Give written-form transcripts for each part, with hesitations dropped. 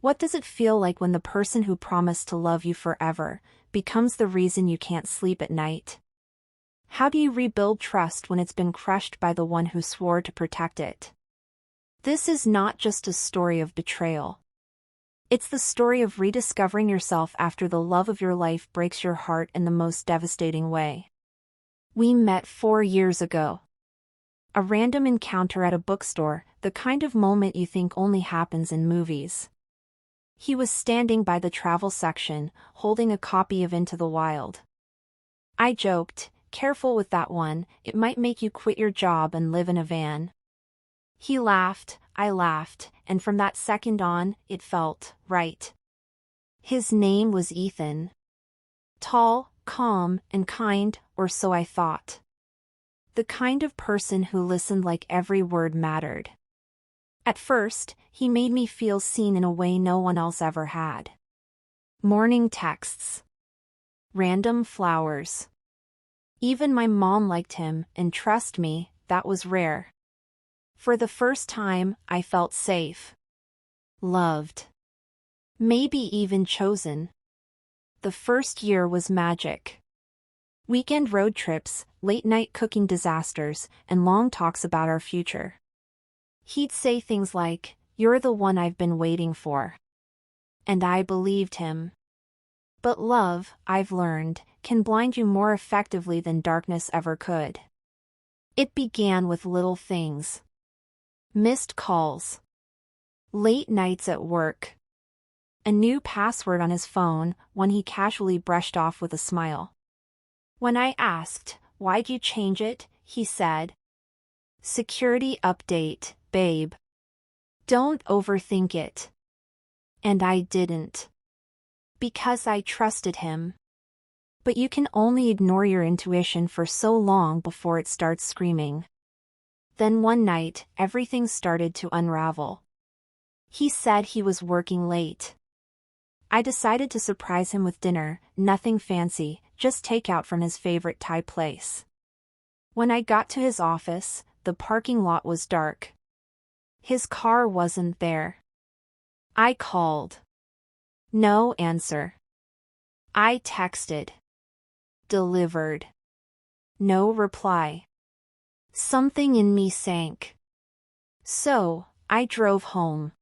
What does it feel like when the person who promised to love you forever becomes the reason you can't sleep at night? How do you rebuild trust when it's been crushed by the one who swore to protect it? This is not just a story of betrayal. It's the story of rediscovering yourself after the love of your life breaks your heart in the most devastating way. We met 4 years ago. A random encounter at a bookstore, the kind of moment you think only happens in movies. He was standing by the travel section, holding a copy of Into the Wild. I joked, "Careful with that one, it might make you quit your job and live in a van." He laughed, I laughed, and from that second on, it felt right. His name was Ethan. Tall, calm, and kind, or so I thought. The kind of person who listened like every word mattered. At first, he made me feel seen in a way no one else ever had. Morning texts. Random flowers. Even my mom liked him, and trust me, that was rare. For the first time, I felt safe. Loved. Maybe even chosen. The first year was magic. Weekend road trips, late-night cooking disasters, and long talks about our future. He'd say things like, "You're the one I've been waiting for." And I believed him. But love, I've learned, can blind you more effectively than darkness ever could. It began with little things. Missed calls. Late nights at work. A new password on his phone, one he casually brushed off with a smile. When I asked, "Why'd you change it?" he said, "Security update, babe. Don't overthink it." And I didn't. Because I trusted him. But you can only ignore your intuition for so long before it starts screaming. Then one night, everything started to unravel. He said he was working late. I decided to surprise him with dinner, nothing fancy, just takeout from his favorite Thai place. When I got to his office, the parking lot was dark. His car wasn't there. I called. No answer. I texted. Delivered. No reply. Something in me sank. So, I drove home.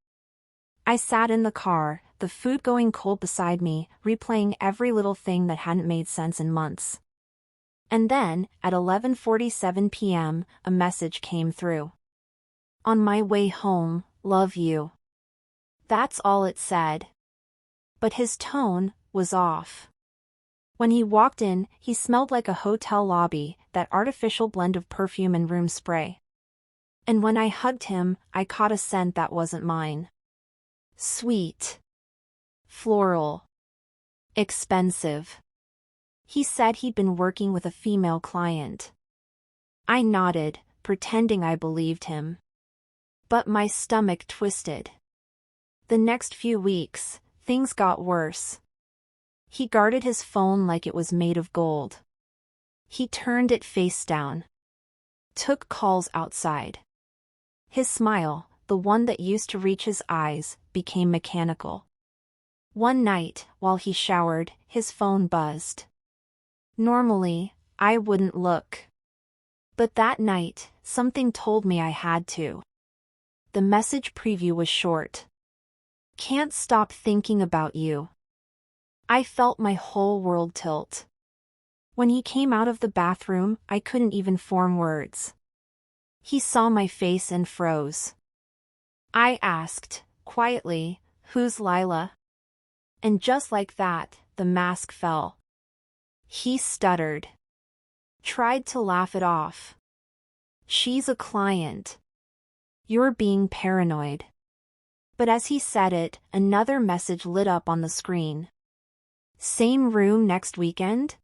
I sat in the car, the food going cold beside me, replaying every little thing that hadn't made sense in months. And then, at 11:47 p.m., a message came through. "On my way home, love you." That's all it said. But his tone was off. When he walked in, he smelled like a hotel lobby, that artificial blend of perfume and room spray. And when I hugged him, I caught a scent that wasn't mine. Sweet. Floral. Expensive. He said he'd been working with a female client. I nodded, pretending I believed him. But my stomach twisted. The next few weeks, things got worse. He guarded his phone like it was made of gold. He turned it face down. Took calls outside. His smile, the one that used to reach his eyes, became mechanical. One night, while he showered, his phone buzzed. Normally, I wouldn't look. But that night, something told me I had to. The message preview was short. "Can't stop thinking about you." I felt my whole world tilt. When he came out of the bathroom, I couldn't even form words. He saw my face and froze. I asked, quietly, "Who's Lila?" And just like that, the mask fell. He stuttered. Tried to laugh it off. "She's a client. You're being paranoid." But as he said it, another message lit up on the screen. "Same room next weekend?"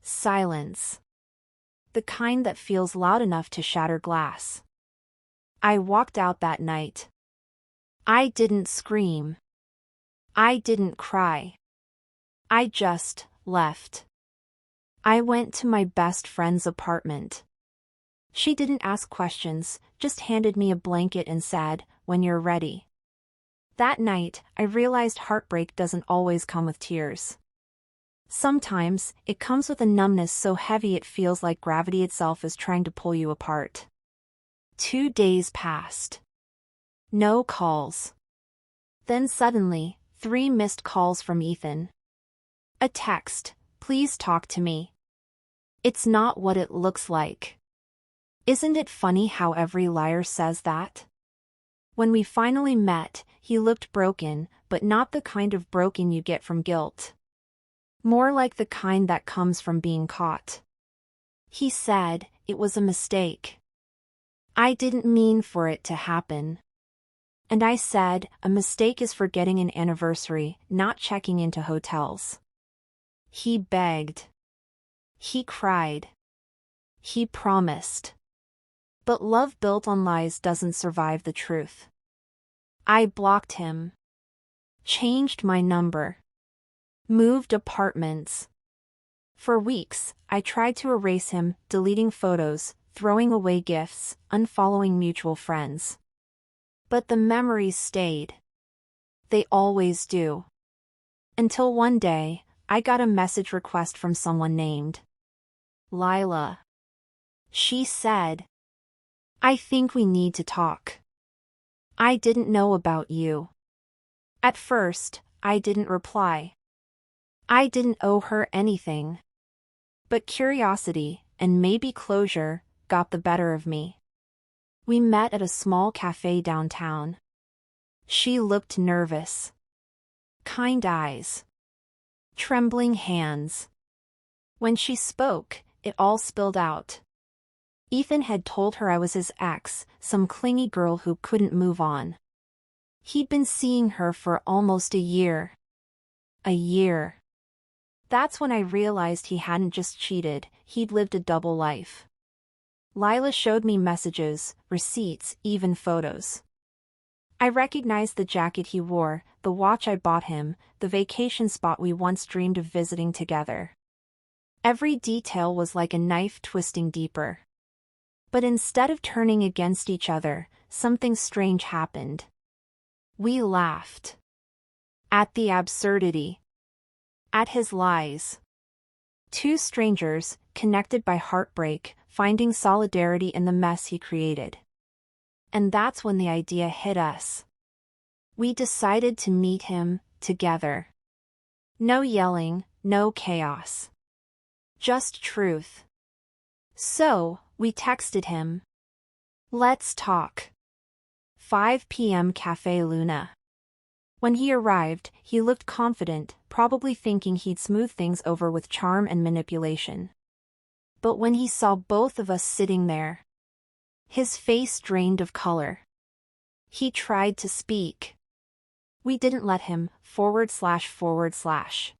Silence. The kind that feels loud enough to shatter glass. I walked out that night. I didn't scream. I didn't cry. I just left. I went to my best friend's apartment. She didn't ask questions, just handed me a blanket and said, "When you're ready." That night, I realized heartbreak doesn't always come with tears. Sometimes, it comes with a numbness so heavy it feels like gravity itself is trying to pull you apart. 2 days passed. No calls. Then suddenly, 3 missed calls from Ethan. A text, "Please talk to me." It's not what it looks like. Isn't it funny how every liar says that? When we finally met, he looked broken, but not the kind of broken you get from guilt. More like the kind that comes from being caught. He said, "It was a mistake. I didn't mean for it to happen." And I said, "A mistake is forgetting an anniversary, not checking into hotels." He begged. He cried. He promised. But love built on lies doesn't survive the truth. I blocked him. Changed my number. Moved apartments. For weeks, I tried to erase him, deleting photos, throwing away gifts, unfollowing mutual friends. But the memories stayed. They always do. Until one day, I got a message request from someone named Lila. She said, "I think we need to talk. I didn't know about you." At first, I didn't reply. I didn't owe her anything. But curiosity, and maybe closure, got the better of me. We met at a small cafe downtown. She looked nervous. Kind eyes. Trembling hands. When she spoke, it all spilled out. Ethan had told her I was his ex, some clingy girl who couldn't move on. He'd been seeing her for almost a year. A year. That's when I realized he hadn't just cheated, he'd lived a double life. Lila showed me messages, receipts, even photos. I recognized the jacket he wore, the watch I bought him, the vacation spot we once dreamed of visiting together. Every detail was like a knife twisting deeper. But instead of turning against each other, something strange happened. We laughed. At the absurdity. At his lies. 2 strangers, connected by heartbreak, finding solidarity in the mess he created. And that's when the idea hit us. We decided to meet him, together. No yelling, no chaos. Just truth. So, we texted him. "Let's talk." 5 p.m. Cafe Luna. When he arrived, he looked confident, probably thinking he'd smooth things over with charm and manipulation. But when he saw both of us sitting there, his face drained of color. He tried to speak. We didn't let him, //.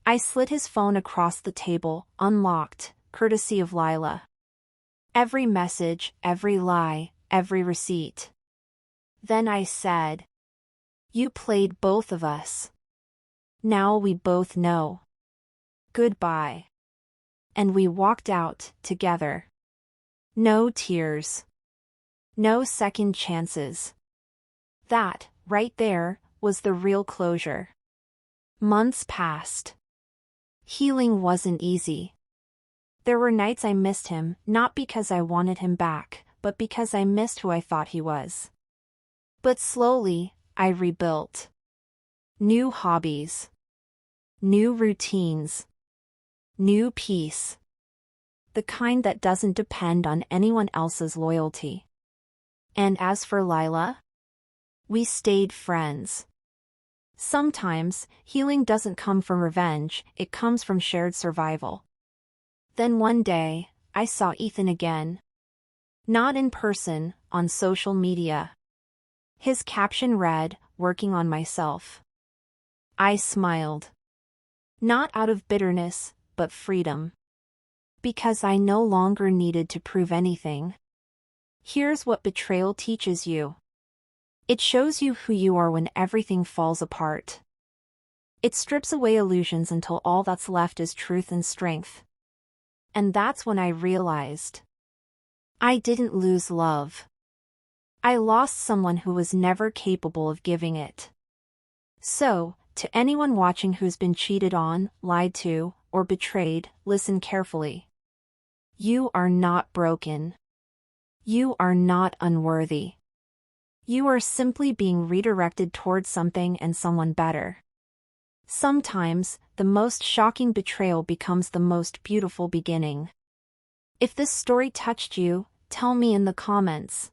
I slid his phone across the table, unlocked, courtesy of Lila. Every message, every lie, every receipt. Then I said, "You played both of us. Now we both know. Goodbye." And we walked out, together. No tears. No second chances. That, right there, was the real closure. Months passed. Healing wasn't easy. There were nights I missed him, not because I wanted him back, but because I missed who I thought he was. But slowly, I rebuilt. New hobbies. New routines. New peace. The kind that doesn't depend on anyone else's loyalty. And as for Lila? We stayed friends. Sometimes, healing doesn't come from revenge, it comes from shared survival. Then one day, I saw Ethan again. Not in person, on social media. His caption read, "Working on myself." I smiled. Not out of bitterness, but freedom. Because I no longer needed to prove anything. Here's what betrayal teaches you. It shows you who you are when everything falls apart. It strips away illusions until all that's left is truth and strength. And that's when I realized. I didn't lose love. I lost someone who was never capable of giving it. So, to anyone watching who's been cheated on, lied to, or betrayed, listen carefully. You are not broken. You are not unworthy. You are simply being redirected towards something and someone better. Sometimes, the most shocking betrayal becomes the most beautiful beginning. If this story touched you, tell me in the comments.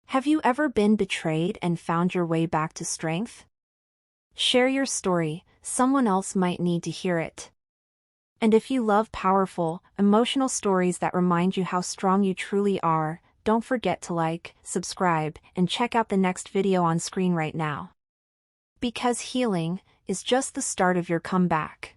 Have you ever been betrayed and found your way back to strength? Share your story, someone else might need to hear it. And if you love powerful, emotional stories that remind you how strong you truly are, don't forget to like, subscribe, and check out the next video on screen right now. Because healing is just the start of your comeback.